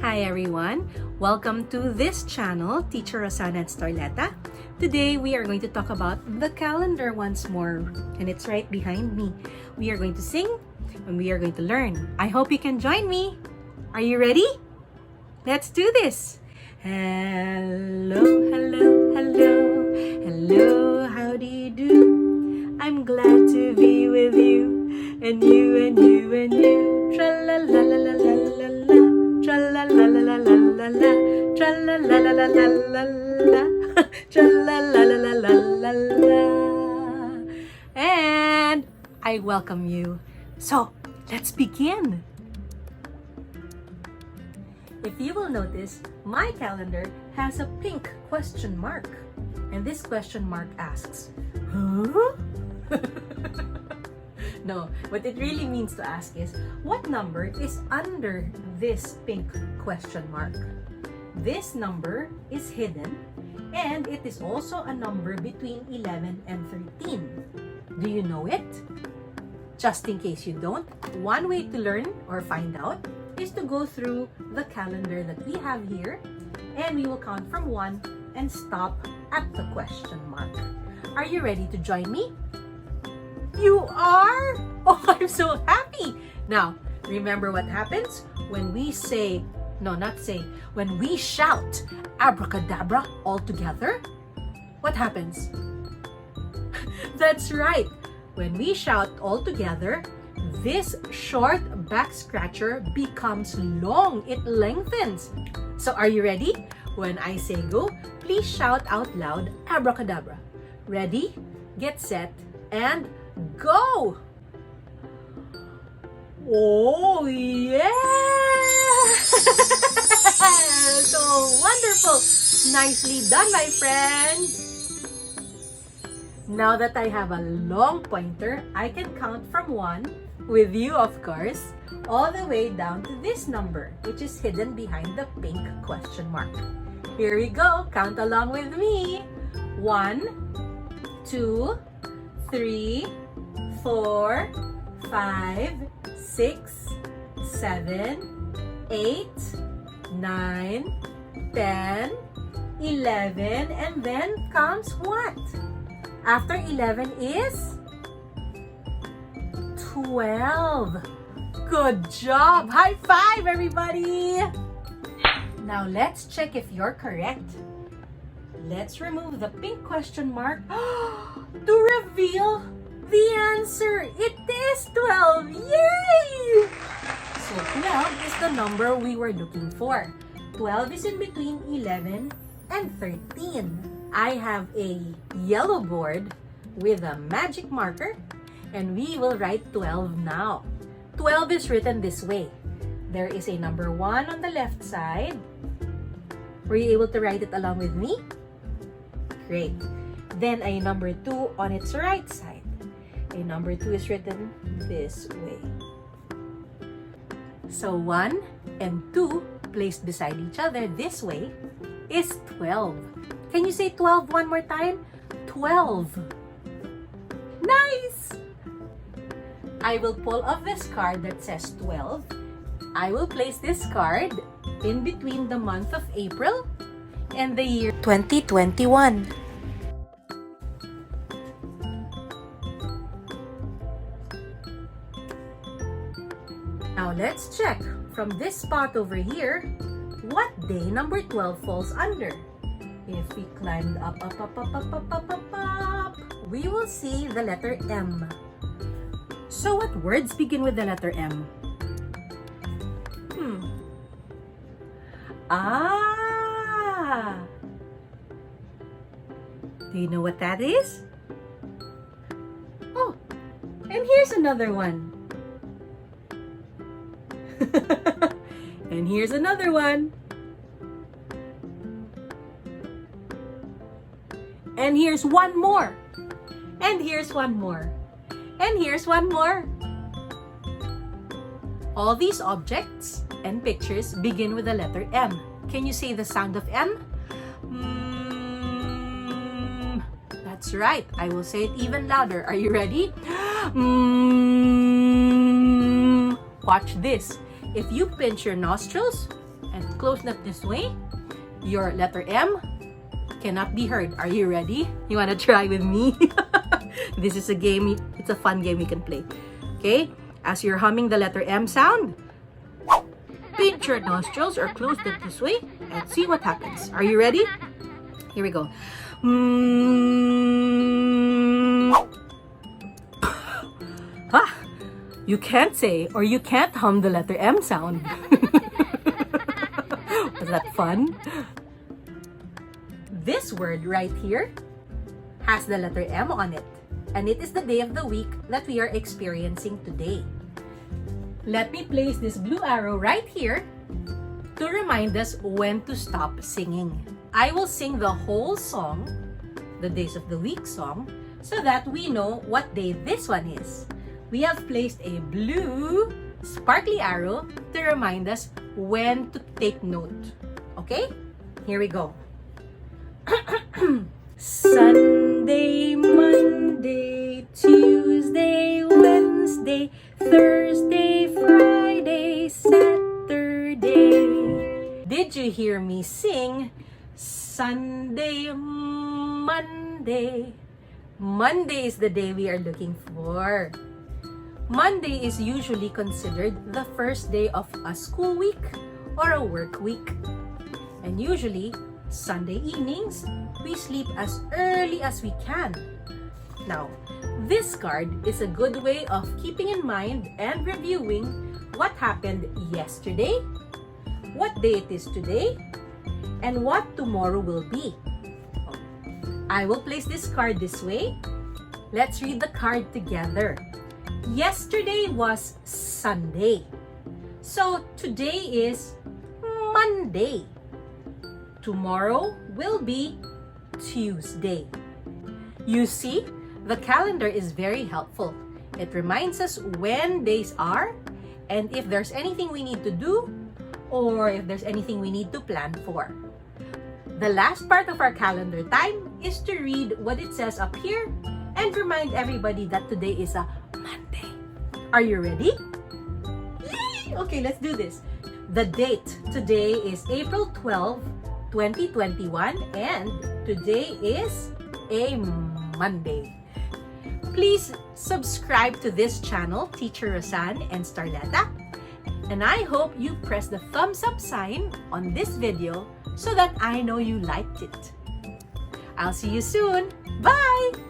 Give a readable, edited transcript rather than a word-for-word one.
Hi everyone! Welcome to this channel, Teacher Rosanne and Starlettah. Today we are going to talk about the calendar once more, and it's right behind me. We are going to sing and we are going to learn. I hope you can join me. Are you ready? Let's do this! Hello, hello, hello, hello, how do you do? I'm glad to be with you, and you, and you, and you. Tra-la-la-la-la-la-la-la, tra-la-la-la-la-la-la-la, tra-la-la-la-la-la-la-la, tra-la-la-la-la-la-la. And I welcome you. So, let's begin. If you will notice, my calendar has a pink question mark. And this question mark asks, huh? No, what it really means to ask is, what number is under this pink question mark? This number is hidden, and it is also a number between 11 and 13. Do you know it? Just in case you don't, one way to learn or find out is to go through the calendar that we have here, and we will count from 1 and stop at the question mark. Are you ready to join me? You are? Oh, I'm so happy! Now, remember what happens when we say, when we shout Abracadabra all together? What happens? That's right! When we shout all together, this short back scratcher becomes long. It lengthens. So are you ready? When I say go, please shout out loud Abracadabra. Ready, get set, and go! Oh, yeah! So wonderful! Nicely done, my friends! Now that I have a long pointer, I can count from 1, with you of course, all the way down to this number, which is hidden behind the pink question mark. Here we go, count along with me. 1, 2, 3, 4, 5, 6, 7, 8, 9, 10, 11, and then comes what? After 11 is 12. Good job! High five, everybody! Now let's check if you're correct. Let's remove the pink question mark to reveal the answer. It is 12. Yay! So 12 is the number we were looking for. 12 is in between 11 and 13. I have a yellow board with a magic marker, and we will write 12 now. 12 is written this way. There is a number 1 on the left side. Were you able to write it along with me? Great. Then a number 2 on its right side. A number 2 is written this way. So 1 and 2 placed beside each other this way is 12. Can you say 12 one more time? 12. Nice! I will pull off this card that says 12. I will place this card in between the month of April and the year 2021. Now let's check from this spot over here what day number 12 falls under. If we climbed up, we will see the letter M. So what words begin with the letter M? Do you know what that is? Oh, and here's another one. And here's another one. And here's one more. And here's one more. And here's one more. All these objects and pictures begin with the letter M. Can you say the sound of M? That's right. I will say it even louder. Are you ready? Watch this. If you pinch your nostrils and close that this way, your letter M cannot be heard. Are you ready? You wanna try with me? This is a game, it's a fun game we can play. Okay, as you're humming the letter M sound, pinch your nostrils or close them this way and see what happens. Are you ready? Here we go. Ah, you can't say or you can't hum the letter M sound. Was that fun? This word right here has the letter M on it, and it is the day of the week that we are experiencing today. Let me place this blue arrow right here to remind us when to stop singing. I will sing the whole song, the days of the week song, so that we know what day this one is. We have placed a blue sparkly arrow to remind us when to take note. Okay? Here we go. Sunday, Monday, Tuesday, Wednesday, Thursday, Friday, Saturday. Did you hear me sing Sunday, Monday? Monday is the day we are looking for. Monday is usually considered the first day of a school week or a work week. And usually, Sunday evenings, we sleep as early as we can. Now, this card is a good way of keeping in mind and reviewing what happened yesterday, what day it is today, and what tomorrow will be. I will place this card this way. Let's read the card together. Yesterday was Sunday. So today is Monday. Tomorrow will be Tuesday. You see, the calendar is very helpful. It reminds us when days are and if there's anything we need to do or if there's anything we need to plan for. The last part of our calendar time is to read what it says up here and remind everybody that today is a Monday. Are you ready? Yay! Okay, let's do this. The date today is April 12, 2021, and today is a Monday. Please subscribe to this channel, Teacher Rosanne and Starlettah, and I hope you press the thumbs up sign on this video so that I know you liked it. I'll see you soon. Bye!